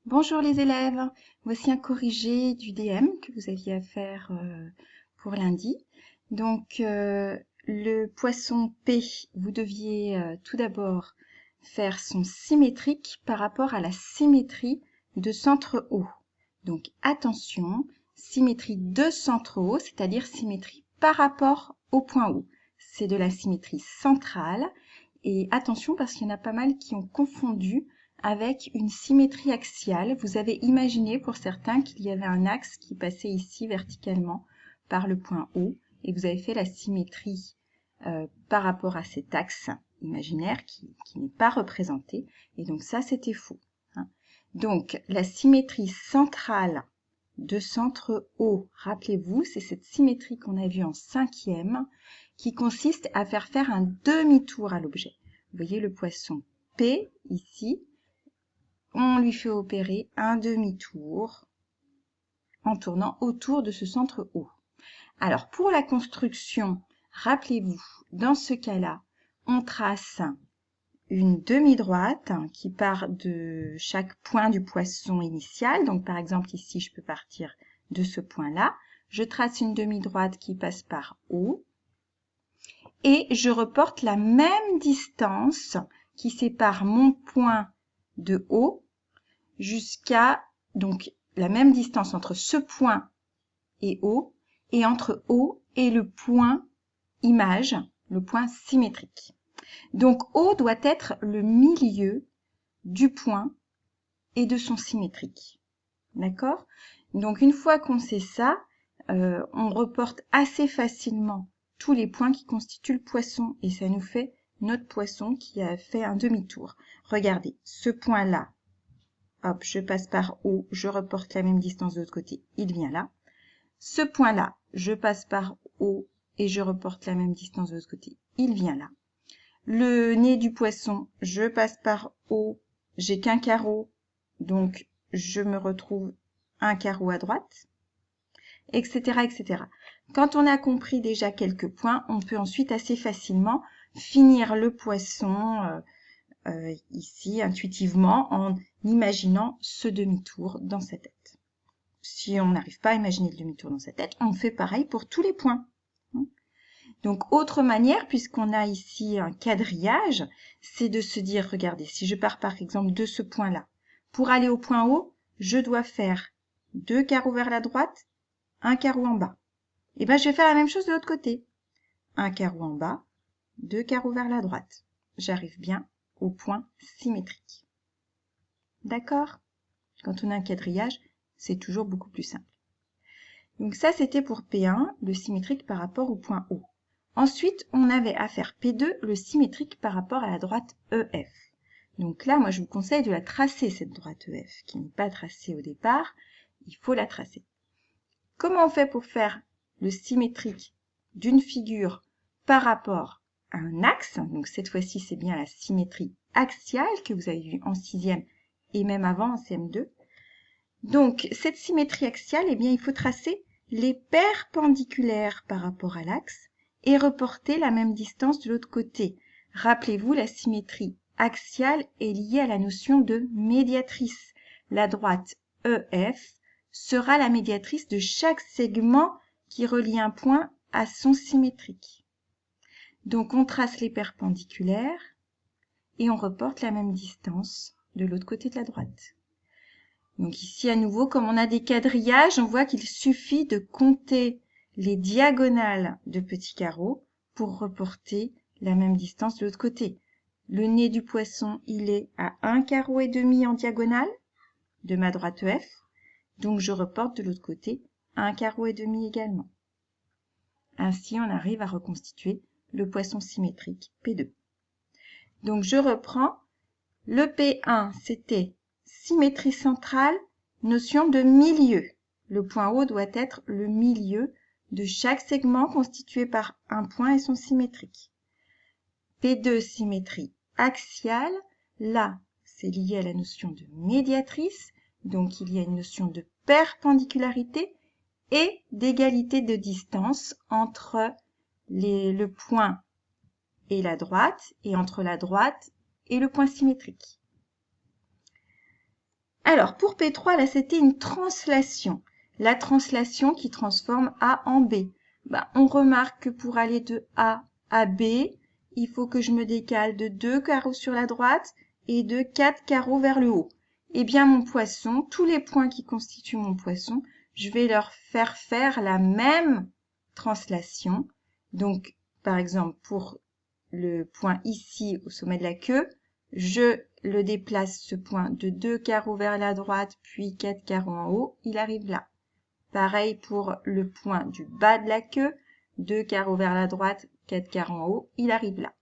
Bonjour les élèves, voici un corrigé du DM que vous aviez à faire pour lundi. Donc le poisson P, vous deviez tout d'abord faire son symétrique par rapport à la symétrie de centre O. Donc attention, symétrie de centre O, c'est-à-dire symétrie par rapport au point O. C'est de la symétrie centrale et attention parce qu'il y en a pas mal qui ont confondu avec une symétrie axiale. Vous avez imaginé pour certains qu'il y avait un axe qui passait ici verticalement par le point O et vous avez fait la symétrie par rapport à cet axe imaginaire qui n'est pas représenté et donc ça c'était faux. Donc la symétrie centrale de centre O, rappelez-vous, c'est cette symétrie qu'on a vue en cinquième qui consiste à faire un demi-tour à l'objet. Vous voyez le poisson P ici, on lui fait opérer un demi-tour en tournant autour de ce centre O. Alors, pour la construction, rappelez-vous, dans ce cas-là, on trace une demi-droite qui part de chaque point du poisson initial. Donc, par exemple, ici, je peux partir de ce point-là. Je trace une demi-droite qui passe par O et je reporte la même distance qui sépare mon point de O jusqu'à donc la même distance entre ce point et O et entre O et le point image, le point symétrique. Donc O doit être le milieu du point et de son symétrique. D'accord? Donc une fois qu'on sait ça, on reporte assez facilement tous les points qui constituent le poisson et ça nous fait notre poisson qui a fait un demi-tour. Regardez, ce point-là, hop, je passe par O, je reporte la même distance de l'autre côté, il vient là. Ce point-là, je passe par O et je reporte la même distance de l'autre côté, il vient là. Le nez du poisson, je passe par O, j'ai qu'un carreau, donc je me retrouve un carreau à droite, etc., etc. Quand on a compris déjà quelques points, on peut ensuite assez facilement finir le poisson ici intuitivement en imaginant ce demi-tour dans sa tête. Si on n'arrive pas à imaginer le demi-tour dans sa tête, on fait pareil pour tous les points. Donc, autre manière, puisqu'on a ici un quadrillage, c'est de se dire, regardez, si je pars par exemple de ce point-là, pour aller au point haut, je dois faire 2 carreaux vers la droite, un carreau en bas. Et bien, je vais faire la même chose de l'autre côté. Un carreau en bas, 2 carreaux vers la droite. J'arrive bien au point symétrique. D'accord? Quand on a un quadrillage, c'est toujours beaucoup plus simple. Donc ça, c'était pour P1, le symétrique par rapport au point O. Ensuite, on avait à faire P2, le symétrique par rapport à la droite EF. Donc là, moi, je vous conseille de la tracer, cette droite EF, qui n'est pas tracée au départ. Il faut la tracer. Comment on fait pour faire le symétrique d'une figure par rapport à un axe? Donc cette fois-ci, c'est bien la symétrie axiale que vous avez vue en 6e et même avant en CM2. Donc cette symétrie axiale, eh bien, il faut tracer les perpendiculaires par rapport à l'axe et reporter la même distance de l'autre côté. Rappelez-vous, la symétrie axiale est liée à la notion de médiatrice. La droite EF sera la médiatrice de chaque segment qui relie un point à son symétrique. Donc on trace les perpendiculaires et on reporte la même distance de l'autre côté de la droite. Donc ici à nouveau, comme on a des quadrillages, on voit qu'il suffit de compter les diagonales de petits carreaux pour reporter la même distance de l'autre côté. Le nez du poisson, il est à 1 carreau et demi en diagonale de ma droite EF. Donc je reporte de l'autre côté 1 carreau et demi également. Ainsi, on arrive à reconstituer le poisson symétrique P2. Donc je reprends. Le P1, c'était symétrie centrale, notion de milieu. Le point O doit être le milieu de chaque segment constitué par un point et son symétrique. P2, symétrie axiale. Là, c'est lié à la notion de médiatrice. Donc, il y a une notion de perpendicularité et d'égalité de distance entre le point et la droite et entre la droite et le point symétrique. Alors, pour P3, là, c'était une translation. La translation qui transforme A en B. Ben, on remarque que pour aller de A à B, il faut que je me décale de 2 carreaux sur la droite et de 4 carreaux vers le haut. Eh bien, mon poisson, tous les points qui constituent mon poisson, je vais leur faire la même translation. Donc, par exemple, pour le point ici au sommet de la queue, je le déplace ce point de 2 carreaux vers la droite, puis 4 carreaux en haut, il arrive là. Pareil pour le point du bas de la queue, 2 carreaux vers la droite, 4 carreaux en haut, il arrive là.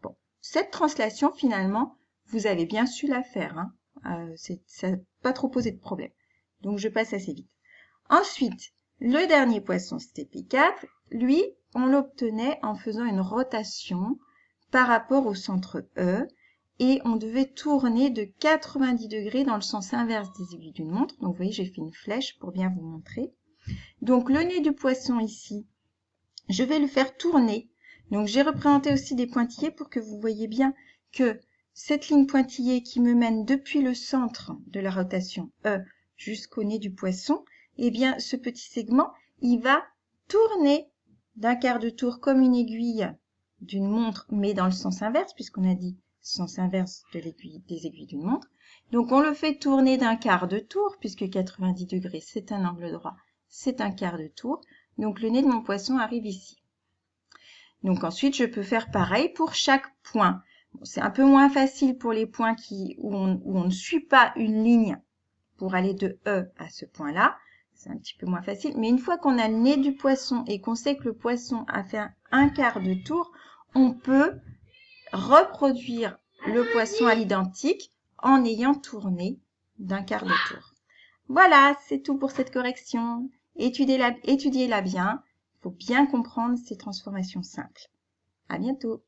Bon, cette translation, finalement, vous avez bien su la faire. Hein. Ça n'a pas trop posé de problème. Donc, je passe assez vite. Ensuite, le dernier poisson, c'était P4. Lui, on l'obtenait en faisant une rotation par rapport au centre E. Et on devait tourner de 90 degrés dans le sens inverse des aiguilles d'une montre. Donc, vous voyez, j'ai fait une flèche pour bien vous montrer. Donc, le nez du poisson ici, je vais le faire tourner. Donc, j'ai représenté aussi des pointillés pour que vous voyez bien que cette ligne pointillée qui me mène depuis le centre de la rotation E jusqu'au nez du poisson, eh bien, ce petit segment, il va tourner d'un quart de tour comme une aiguille d'une montre, mais dans le sens inverse, puisqu'on a dit sens inverse de des aiguilles d'une montre. Donc, on le fait tourner d'un quart de tour, puisque 90 degrés, c'est un angle droit, c'est un quart de tour. Donc, le nez de mon poisson arrive ici. Donc, ensuite, je peux faire pareil pour chaque point. Bon, c'est un peu moins facile pour les points où on ne suit pas une ligne pour aller de E à ce point-là. C'est un petit peu moins facile. Mais une fois qu'on a le nez du poisson et qu'on sait que le poisson a fait un quart de tour, on peut reproduire le poisson à l'identique en ayant tourné d'un quart de tour. Voilà, c'est tout pour cette correction. Étudiez-la bien. Il faut bien comprendre ces transformations simples. À bientôt.